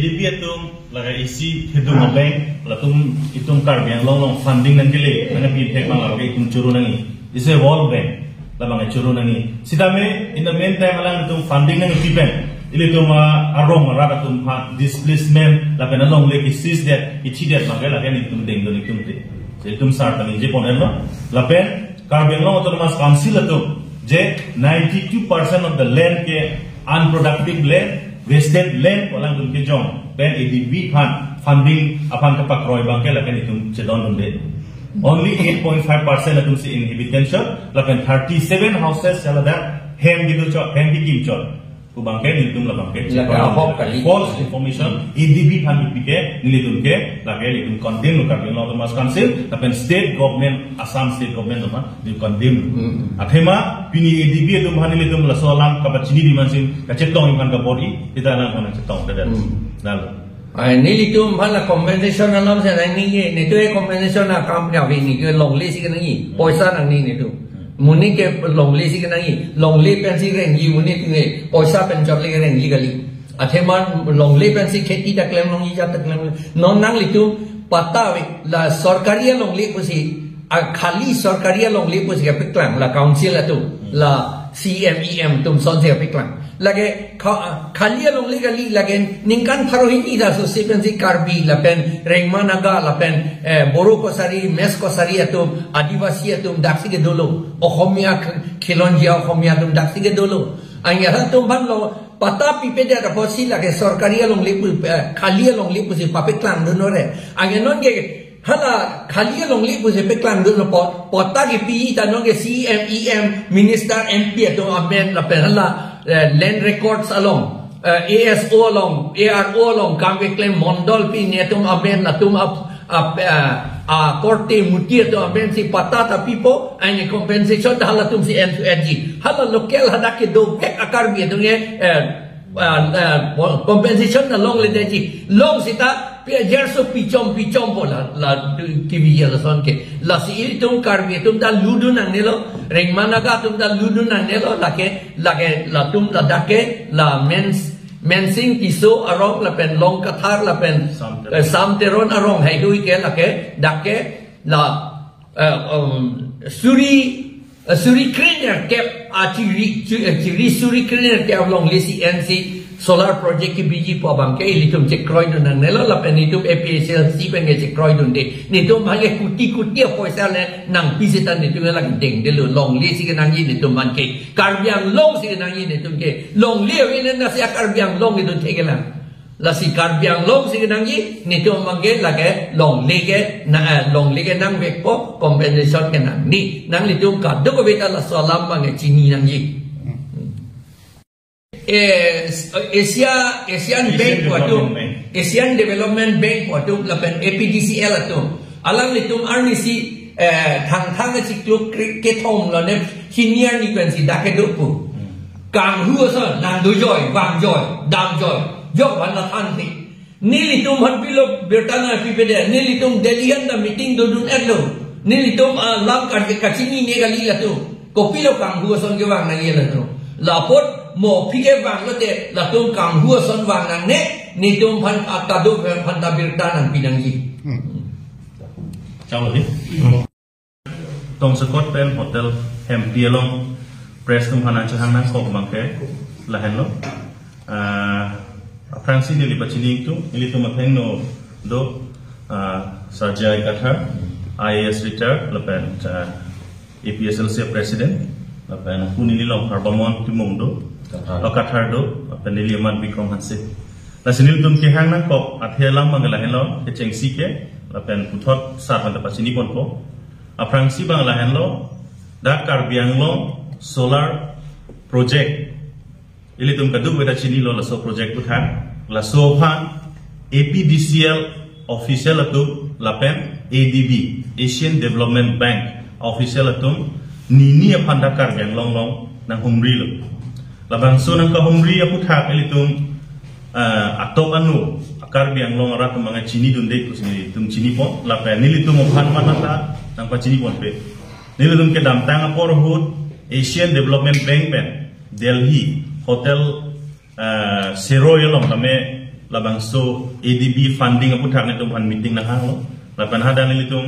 ADB atum laga isi hidung bank latum itum karbiang long funding nang kele nang pi thek mang laga itum churu nangi ise world bank la mang churu nangi sidame in the meantime alang itum funding nang pi bank ili tum arong rada tum displacement la pena long le isis that ichi that mang la kan itum deng do itum te itum sar tani je ponelo la pen karbiang long autonomous council atum je 92% of the land ke unproductive land wasted land walang dun ke jong pen ADB funding apan kapak roy bangke lakan itum cedon dunde only 8.5% atum si inhabitant shop lakan 37 houses salada hem gitu chot hem dikim chot ku bangke nitum la bangke false information ADB fund pike nilitum ke lakan itum condemn lokal autonomous council lakan state government Assam state government ma di condemn athema pini ADB atum nilitum la solam kapachini dimansin ka chetong iman ka body kita lang kana chetong dadal dal nilitum phala compensation alam sa ni ni tu compensation na kam ya ni ke long le si kan ni poisa nang ni tu muni ke long le si kan ni long le pen si reng yi muni ni poisa pen job le reng legally athema long le pen si kheti ta claim long yi ja ta claim non nang litum pata la sarkari long le pusi khali sarkari long le pusi ka piklang la council la tu la CMEM tum son se piklang lage khali long legally lage ningkan pharohin ida so sepensi karbi la pen rengmanaga la pen boru ko sari mes ko sari atum adivasi atum daksi ke dolo okhomia khilonjia okhomia tum daksi ke dolo anya tum ban lo pata pipede da posi lage sarkari long le khali long le pusi papeklang do no re anya non ge hala khali long li puse peklang do pota ki pi ta no ke CMEM minister MP to amen la hala land records along ASO along ARO along kambe claim mondol pi ne tum amen la tum korte mutir to amen si pata ta pipo anya compensation hala tum si N2NG hala local hada ke do pek akar bi to nge compensation na long le deji long sita jerso pichom bola la kibi ya son ke la si tum karbi tum da ludu nang nelo rengmanaga tum da ludu nang nelo lake la tum da dake la mensing piso arong la pen long kathar la pen samteron arong hai dui ke lake dake la suri cleaner cap chiri suri cleaner cap long lisi NC solar project ki biji po bangke litum cek kroy dun nang nelo la pen litum APSL si pen cek kroy dun de nitum hage kuti poisa le nang pisitan nitum la deng de long li si nang yi nitum man ke karbiang long si nang yi nitum ke long li wi na si karbiang long ni dun tegela la si karbiang long si nang yi nitum mangge la ke long li ke nang vek po compensation ke nang ni nang litum ka do ko beta la salam mangge chini nang yi Asian Bank waktu Asian Development Bank waktu lapan APDCL itu alam litum RNC thang si klub ketong la ne senior ni kan si dak kedupu kang hua sa nan do joy wang joy dam joy yo wan la than ti ni litum han pilo bertana pipede ni litum delian da meeting do dun erlo ni litum lam kan ke kachini ne gali la tu kopilo kang hua son ke wang na ye la tu lapor mo pike wang lo te la tum kang hua son wang nang ne ni tum phan akado phan ta birta nang pinang ji chào lỗi tông Scott pen hotel hem pialong press tum hanan chahang nang ko bangke la hello Francis ni libachini tu ili tum atheng no do sarjai katha IAS retired la pen APSL se president la pen kunili long harbamon timong do Kathar do penili man bikrom hanse la sinil tum ke hang nang kop athelam mangala hello ke chengsi ke la pen puthot sar han ta sini pon ko aprangsi bang la hello da karbiang lo solar project ili tum kadu beta chini lo la so project putha la so phan APDCL official atu la pen ADB Asian Development Bank official atum nini apanda karbiang long nang humri lo labang so nang kahumri aku thak elitum atop anu karbiang long ara tum mga chini dunde ku sini tum chini po la pe nilitum ophan manata nang pa chini pon pe nilitum ke dam tang apor hut Asian Development Bank pen Delhi hotel Sero yelong kame labang so ADB funding apu thak ne tum han meeting na hang lo lapan hadan ni tum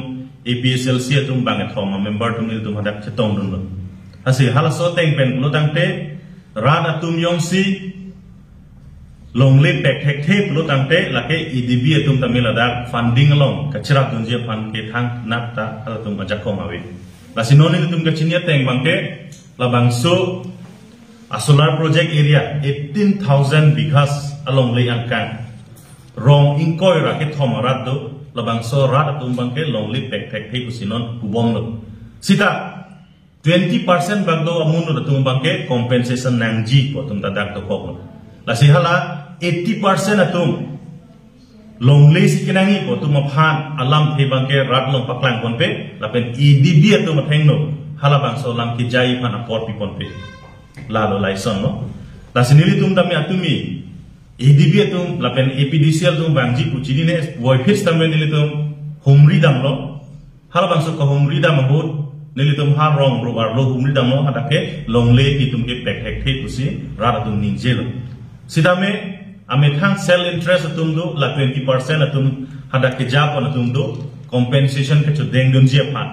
APSLC tum banget thoma member tum ni tum hadak chetong dun lo asi hala so teng pen lo tang te ran atum yong si long le pek hek thep lo tang te lake ADB tum tamil adak funding long kachra dun je fan ke thang nat ta hala tum ajak ko mawe lasinon ni tum kachinia teng bangke labang so a solar project area 18,000 bighas along lay angkan rong ingkoy raket thomarat do labang so rat atum bangke long lay pek thei usinon kubong lo sita 20% bagdo amun do atum bangke compensation nangji ko tum dadak to kok la sihala 80% atum long lay sikinangi ko tum phan alam the bangke rat long paklang konpe lapen EDB atum thengno hala bang so lam ki jai phan aport pi konpe lalu laison no la sinili tum dami atumi EDB tum lapen APDCL tum bangji puchini ne voice tamen nili tum humri dam lo hala bangso ko humri dam hut nili tum ha rong ro ar lo humri dam no atake longle ki tum ke pek hek the pusi ra tum ninje lo sidame ame thang sell interest tum do la 20% atum hadake ja pon tum do compensation ke chu deng dun je phan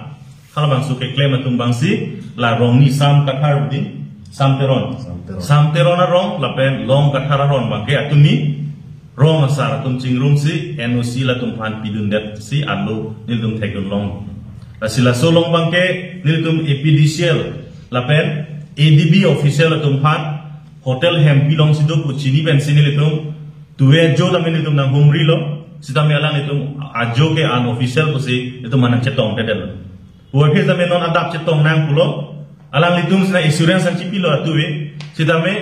hala bangso ke claim atum bangsi la rong ni sam kathar udin Samteron rong lapen long kathara rong bangke atumi rong asar atum chingrum si NOC la tum phan pidun det si alu nilum thekun long asila solong bangke nilum APDCL lapen ADB official atum phan hotel hem bilong sido puchini ben sinilitum tuwe jo la menitum nang humri lo sidame alang itum ajo ke an official pusi itu manang chetong tedel buat kita menon adap chetong nang pulo alang litum sina insurance ang chipilo atuwe sidame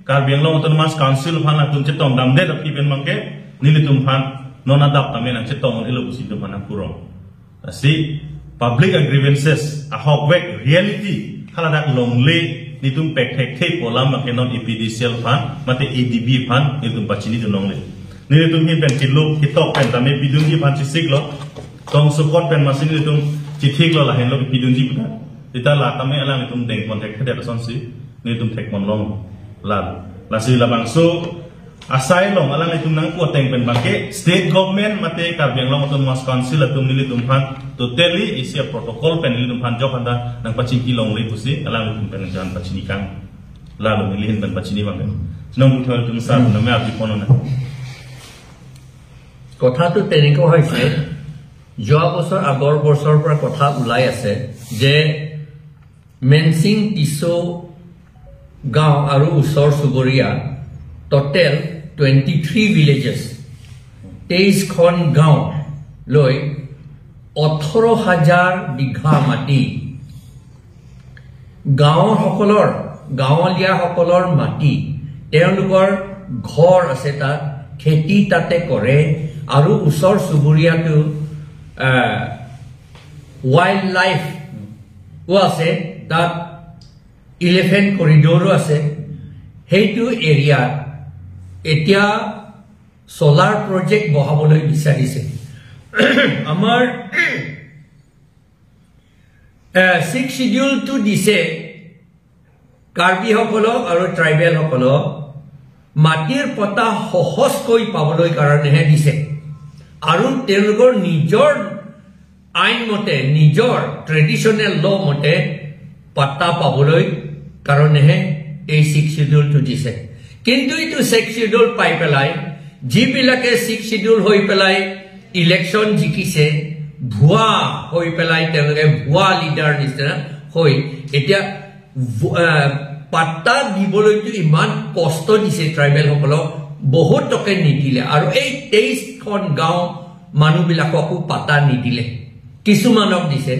Karbiang Long Autonomous Council phan atum chetong damde tapi ben mangke nilitum phan non adap tamen ang chetong elo pusi tum manang kurong asi public grievances a hawk reality haladak long lay nitum pek hek thei polam mangke non APDCL phan mate ADB phan nitum pachini tu long lay nilitum hin pen chilo kitok pen tame bidunji phan chisik lo tong support pen masin nitum chithik lo la hen lo bidunji puta ita la kami alang itum deng kontak kada sonsi ni itum tek mon long la si la bangso asai long alang itum nang ko teng pen bangke state government mate Karbiang Long Autonomous Council atum nili tum phan totally is a protocol pen nili tum phan jok handa nang pachin ki long le pusi alang itum pen jan pachini kang la lo nili hin pen pachini bangke nong buthol tum sa na me api kono na কথা তো তেনেকৈ হৈছে যোৱা বছৰ আগৰ বছৰৰ পৰা কথা ওলাই আছে যে মেনসিং টিসো গাঁও আৰু উচৰ সুবৰিয়া টোটেল 23 villages 23 খন গাঁও লৈ 18000 বিঘা মাটি গাঁৱলীয়া সকলৰ মাটি তেওঁলোকৰ ঘৰ আছে তাত খেতি তাতে কৰে আৰু উচৰ সুবৰিয়াটো ওয়াইল্ড লাইফ ও আছে that elephant corridor আছে হেইটো এৰিয়া এতিয়া সোলাৰ প্ৰজেক্ট বহাবলৈ বিচাৰিছে আমাৰ 6 শিডিউল টু দিছে কাৰ্বি সকলক আৰু ট্ৰাইবেল সকলক মাটিৰ পটা সহজকৈ পাবলৈ কাৰণেহে দিছে আৰু তেওঁলোকৰ নিজৰ আইন মতে নিজৰ ট্ৰেডিশনাল ল মতে পাতা পাবলৈ কাৰণেহে এই 6 শিডিউল টু দিছে কিন্তু ইটো 6 শিডিউল পাই পেলাই যিবিলাকে 6 শিডিউল হৈ পেলাই ইলেকশন জিকিছে ভুয়া হৈ পেলাই তেওঁলোকে ভুয়া লিডাৰ নিচিনা হৈ এতিয়া পাতা দিবলৈতো ইমান কষ্ট দিছে ট্ৰাইবেল সকলক বহুত টকা নিদিলে আৰু এই 23 খন গাঁও মানুহবিলাককো পাতা নিদিলে কিছুমানক দিছে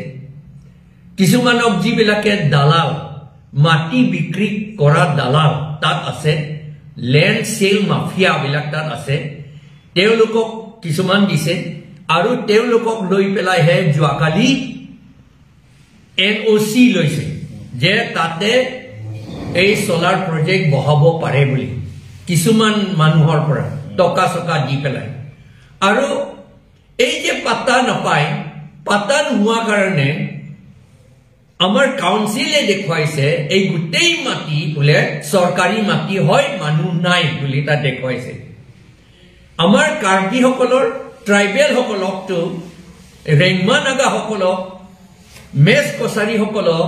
কিছুমানক যিবিলাকে দালাল মাটি বিক্ৰী কৰা দালাল তাত আছে ল্যান্ড সেল মাফিয়া বিলাক তাত আছে তেওঁলোকক কিছুমান দিছে আৰু তেওঁলোকক লৈ পেলাই হে যোৱাকালি NOC লৈছে যে তাতে এই সোলাৰ প্ৰজেক্ট বহাব পাৰে বুলি কিছুমান মানুহৰ পৰা টকা সকা দি পেলাই আৰু এই যে পাতা নাপায় পাতা নোহোৱা কাৰণে আমাৰ কাউন্সিলে দেখুৱাইছে এই গোটেই মাটি বোলে সৰকাৰি মাটি হয় মানুহ নাই বুলি তা দেখুৱাইছে আমাৰ কাৰ্বি সকলৰ ট্ৰাইবেল সকলকটো ৰেংমা নাগা সকলক মেছ কছাৰী সকলক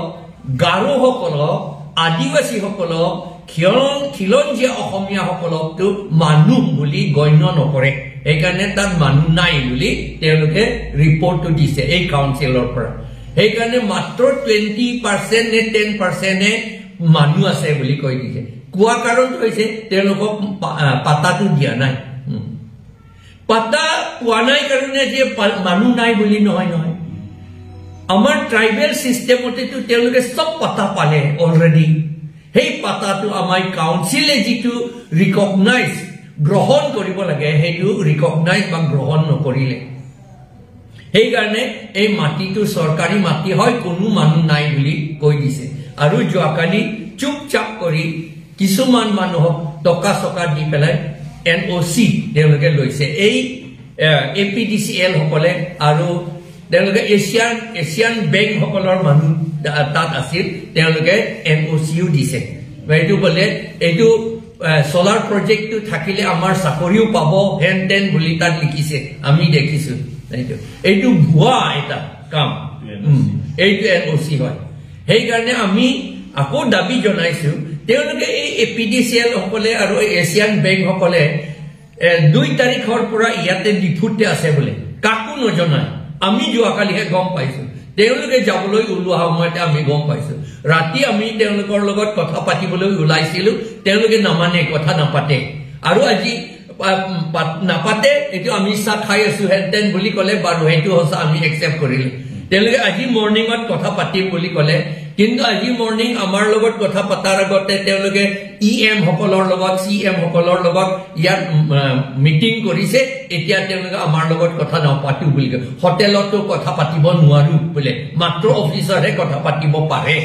গাৰো সকলক আদিবাসী সকলক খিলঞ্জীয়া অসমীয়া সকলকটো মানুহ বুলি গণ্য নকৰে এইকাৰণে তাত মানুহ নাই বুলি তেওঁলোকে ৰিপৰ্টটো দিছে এই কাউন্সিলৰ পৰা সেইকাৰণে মাত্ৰ 20% নে 10% মানুহ আছে বুলি কৈ দিছে কোৱা কাৰণ হৈছে তেওঁলোকক পাতাটো দিয়া নাই পাতা পোৱা নাই কাৰণে যে মানুহ নাই বুলি নহয় নহয় আমাৰ ট্ৰাইবেল সিস্টেমতেটো তেওঁলোকে সব পাতা পালে অলৰেডি সেই পাতাটো আমাৰ কাউন্সিলে যিটো ৰিকগনাইজ গ্ৰহণ কৰিব লাগে সেইটো ৰিকগনাইজ বা গ্ৰহণ নকৰিলে সেইকাৰণে এই মাটিটো চৰকাৰী মাটি হয় কোনো মানুহ নাই বুলি কৈ দিছে আৰু যোৱাকালি চুপচাপ কৰি কিছুমান মানুহক টকা চকা দি পেলাই NOC তেওঁলোকে লৈছে এই APDCL সকলে আৰু তেওঁলোকে এছিয়ান বেংক সকলৰ মানুহ তাত আছিল তেওঁলোকে NOCও দিছে এইটো বলে এইটো সোলাৰ প্ৰজেক্টটো থাকিলে আমাৰ চাকৰিও পাব হেনটেন বুলি তাত লিখিছে আমি দেখিছো এইটো ভুৱা এটা কাম এইটো NOC হয় সেইকাৰণে আমি আকৌ দাবী জনাইছো তেওঁলোকে এই APDCL সকলে আৰু এছিয়ান বেংক সকলে 2 তাৰিখৰ পৰা ইয়াতে ডিফুটে আছে বলে কাকো নজনায় আমি যোৱাকালিহে গম পাইছো তেওঁলোকে যাবলৈ ওলোৱা সময়তে আমি গম পাইছো ৰাতি আমি তেওঁলোকৰ লগত কথা পাতিবলৈ ওলাইছিলো তেওঁলোকে নামানে কথা নাপাতে আৰু আজি নাপাতে এইটো আমি চাহ খাই আছো হেনটেন বুলি ক'লে বাৰু সেইটো হসা আমি একচেপ্ট কৰিলো তেওঁলোকে আজি মৰ্নিঙত কথা পাতিম বুলি ক'লে কিন্তু আজি মৰ্নিং আমাৰ লগত কথা পাতাৰ আগতে তেওঁলোকে EM সকলৰ লগত CM সকলৰ লগত ইয়াত মিটিং কৰিছে এতিয়া তেওঁলোকে আমাৰ লগত কথা নাপাতিও বুলি হোটেলতো কথা পাতিব নোৱাৰো বোলে মাত্ৰ অফিচৰহে কথা পাতিব পাৰে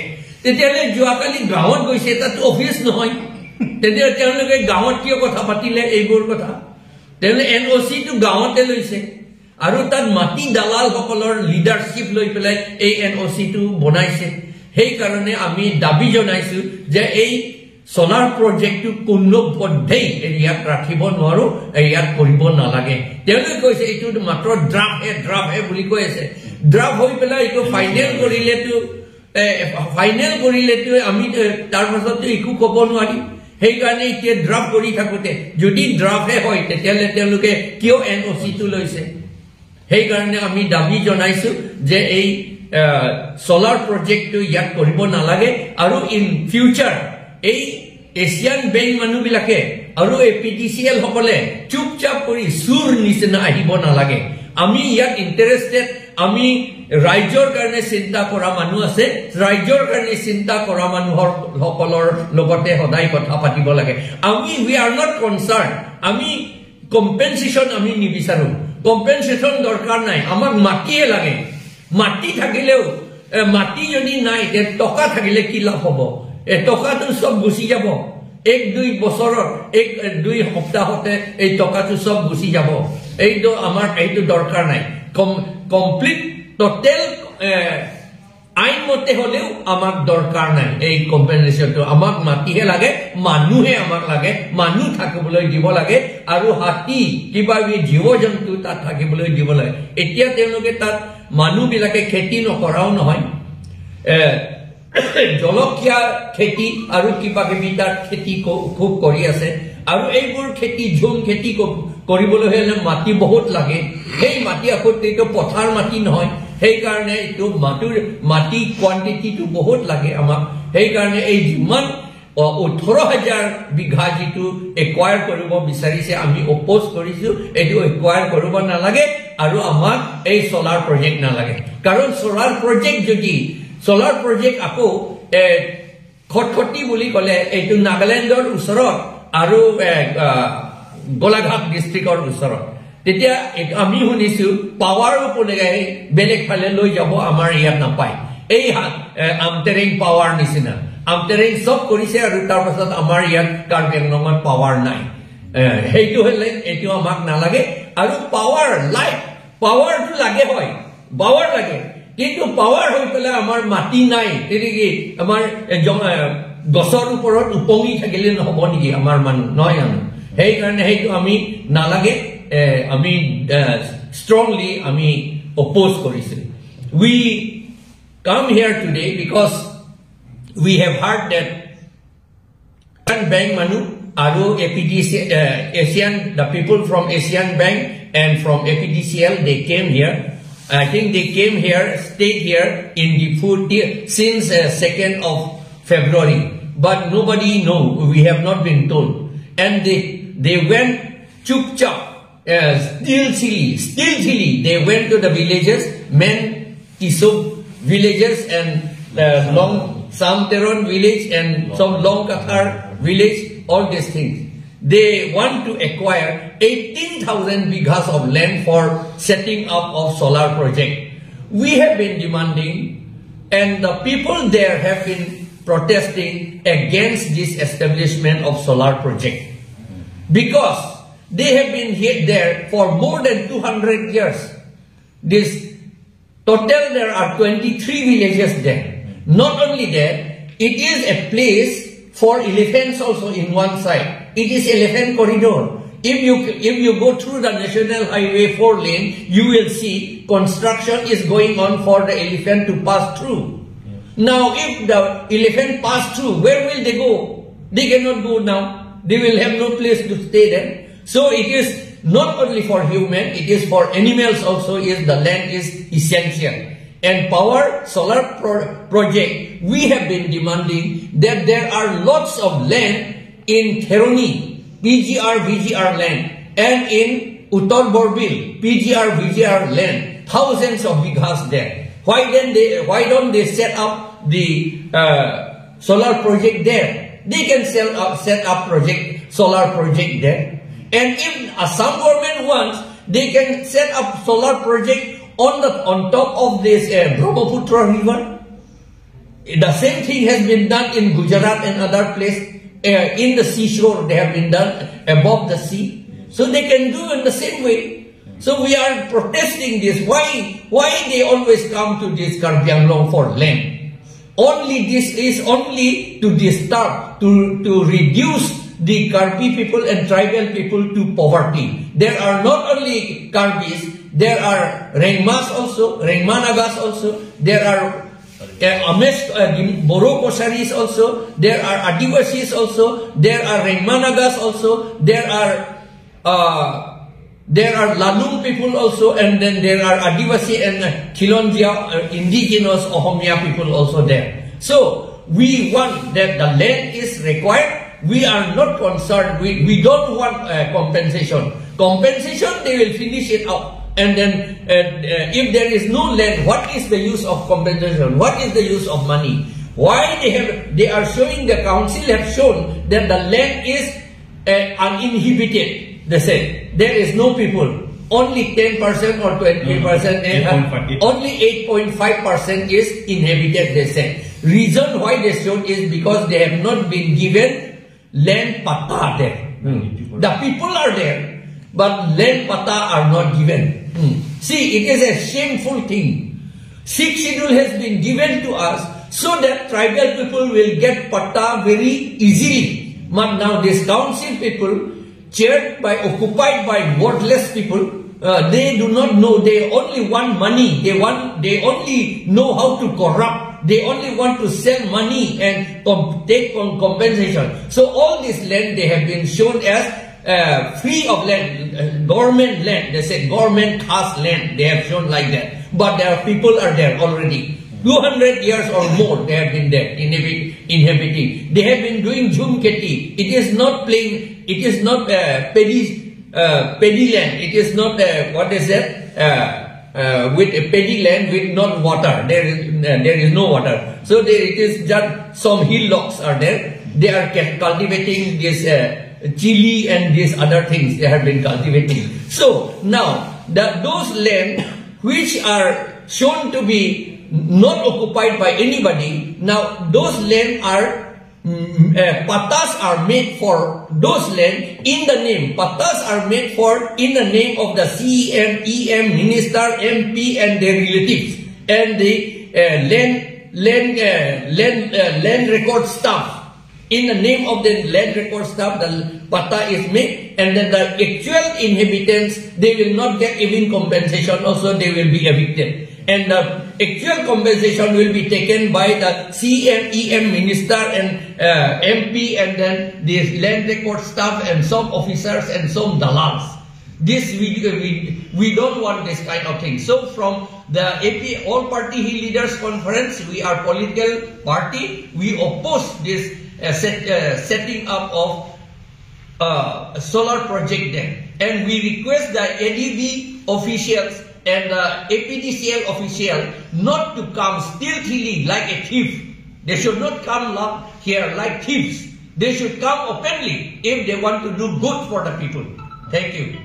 তেতিয়ালে যোৱাকালি গাঁৱত গৈছে তাত অফিচ নহয় তেতিয়া তেওঁলোকে গাঁৱত কিয় কথা পাতিলে এইবোৰ কথা তেওঁলোকে NOC টো গাঁৱতে লৈছে আৰু তাত মাটি দালাল সকলৰ লিডাৰশ্বিপ লৈ পেলাই এই NOC টো বনাইছে সেই কাৰণে আমি দাবী জনাইছো যে এই সোলাৰ প্ৰজেক্টটো কোনো পদ্ধতি ইয়াত ৰাখিব নোৱাৰো ইয়াত কৰিব নালাগে তেওঁলোকে কৈছে এইটো মাত্ৰ ড্ৰাফট হে বুলি কৈ আছে ড্ৰাফট হৈ পেলাই এইটো ফাইনেল কৰিলেতো আমি তাৰ পাছতো একো ক'ব নোৱাৰি সেইকাৰণে এতিয়া ড্ৰাফট কৰি থাকোতে যদি ড্ৰাফটে হয় তেতিয়ালে তেওঁলোকে কিয় NOC টো লৈছে সেইকাৰণে আমি দাবী জনাইছো যে এই সোলাৰ প্ৰজেক্টটো ইয়াত কৰিব নালাগে আৰু ইন ফিউচাৰ এই এছিয়ান বেংক মানুহবিলাকে আৰু APDCL সকলে চুপচাপ কৰি সুৰ নিচিনা আহিব নালাগে আমি ইয়াত ইণ্টাৰেষ্টেড আমি ৰাজ্যৰ কাৰণে চিন্তা কৰা মানুহ আছে ৰাজ্যৰ কাৰণে চিন্তা কৰা মানুহৰ সকলৰ লগতে সদায় কথা পাতিব লাগে আমি উই আৰ নট কনসাৰ্ন আমি কম্পেনসেশন আমি নিবিচাৰো কম্পেনসেশন দৰকাৰ নাই আমাক মাটিয়ে লাগে মাটি থাকিলেও মাটি যদি নাই টকা থাকিলে কি লাভ হ'ব টকাটো সব গুছি যাব 1-2 বছৰত 1-2 সপ্তাহতে এই টকাটো সব গুছি যাব এইটো আমাৰ এইটো দৰকাৰ নাই কমপ্লিট টোটাল আইন মতে হলেও আমাক দৰকাৰ নাই এই কম্পেনসেশনটো আমাক মাটিহে লাগে মানুহে আমাক লাগে মানুহ থাকিবলৈ দিব লাগে আৰু হাতী কিবা জীৱ জন্তু তাত থাকিবলৈ দিব লাগে এতিয়া তেওঁলোকে তাত মানুহ বিলাকে খেতি নকৰাও নহয় জলকীয়া খেতি আৰু কিবা কিবি তাত খেতি খুব কৰি আছে আৰু এইবোৰ খেতি ঝুম খেতি কৰিবলৈ হলে মাটি বহুত লাগে সেই মাটি আকৌ এইটো পথাৰ মাটি নহয় সেই কাৰণে এইটো মাটি কোৱান্টিটিটো বহুত লাগে আমাক সেই কাৰণে এই যিমান 18,000 বিঘা যিটো একুৱায়াৰ কৰিব বিচাৰিছে আমি অপোজ কৰিছো এইটো একুৱায়াৰ কৰিব নালাগে আৰু আমাক এই সোলাৰ প্ৰজেক্ট নালাগে কাৰণ সোলাৰ প্ৰজেক্ট আকৌ খটখটি বুলি ক'লে এইটো নাগালেণ্ডৰ ওচৰত আৰু গোলাঘাট ডিষ্ট্ৰিক্টৰ ওচৰত তেতিয়া আমি শুনিছো পাৱাৰ উপনেগে বেলেগ ফালে লৈ যাব আমাৰ ইয়াত নাপায় এই আমটেৰিং পাৱাৰ নিচিনা আমটেৰিং সব কৰিছে আৰু তাৰ পাছত আমাৰ ইয়াত কাৰ্বি আংলঙত পাৱাৰ নাই সেইটো হলে এইটো আমাক নালাগে আৰু পাৱাৰটো লাগে হয় পাৱাৰ লাগে কিন্তু পাৱাৰ হৈ পেলাই আমাৰ মাটি নাই তেনেকি আমাৰ গছৰ ওপৰত উপঙি থাকিলে নহব নেকি আমাৰ মানুহ নহয় জানো সেইকাৰণে সেইটো আমি নালাগে strongly oppose কৰিছিল. We come here today because we have heard that Bank Manu Aru APDCL, the people from Asian Bank and from APDCL, they came here. I think they came here, stayed here in the food since 2nd of February. But nobody know, we have not been told. And they went chup chop, stealthily. They went to the villages, Tisub villages and Long Samteron village and some Long Kathar village, all these things. They want to acquire 18,000 bighas of land for setting up of solar project. We have been demanding, and the people there have been protesting against this establishment of solar project. Because they have been there for more than 200 years. Total there are 23 villages there. Not only that, it is a place for elephants also in one side. It is elephant corridor. If you go through the National Highway 4 lane, you will see construction is going on for the elephant to pass through. Now, if the elephant pass through, where will they go? They cannot go now. They will have no place to stay there. So it is not only for human, it is for animals also. The land is essential. And power solar project, we have been demanding that there are lots of land in Theroni, PGR, VGR land, and in Uttar Borbil, PGR, VGR land, thousands of bighas there. Why don't they set up the solar project there? They can set up solar project there. And if some government wants, they can set up solar project on top of this Brahmaputra river. The same thing has been done in Gujarat and other places. In the seashore, they have been done above the sea. So they can do in the same way. So we are protesting this. Why they always come to this Karbi Anglong for land? This is only to disturb, to reduce the Karbi people and tribal people to poverty. There are not only Karbis, there are Rengmas also, Rengmanagas also, there are Boro Kosaris also, there are Adivasis also, there are Rengmanagas also, there are Lalung people also, and then there are Adivasi and Khilonjia, indigenous Ohomia people also there. So we want that the land is required. We are not concerned. We don't want compensation. Compensation, they will finish it up. And then if there is no land, what is the use of compensation? What is the use of money? Why they are showing, the council have shown that the land is uninhibited. They said there is no people. Only 10% or 20% and only 8.5% is inhabited, they said. Reason why they showed is because they have not been given land pata there. The people are there, but land pata are not given. See, it is a shameful thing. Sixth schedule has been given to us so that tribal people will get pata very easily. But now these council people, occupied by worthless people, they do not know. They only want money. They only know how to corrupt. They only want to sell money and take on compensation. So all this land they have been shown as free of land, government land. They said government khas land. They have shown like that. But their people are there already. 200 years or more they have been there inhabiting. They have been doing Jhumketi. It is not playing. It is not paddy land. It is not what is that? With a paddy land with not water. There is no water. So it is just some hillocks are there. They are cultivating this chili and these other things they have been cultivating. So now those land which are shown to be not occupied by anybody, now those land are patas are made for those land in the name. Patas are made for in the name of the CEM, EM, Minister, MP and their relatives and the land record staff. In the name of the land record staff, the pata is made, and then the actual inhabitants, they will not get even compensation, also they will be evicted. And the actual compensation will be taken by the CMEM minister and MP, and then the land record staff and some officers and some dalals. This we don't want this kind of thing. So from the AP All Party Leaders Conference, we are political party. We oppose this setting up of solar project there, and we request the ADB officials and the APDCL official not to come stealthily like a thief. They should not come here like thieves. They should come openly if they want to do good for the people. Thank you.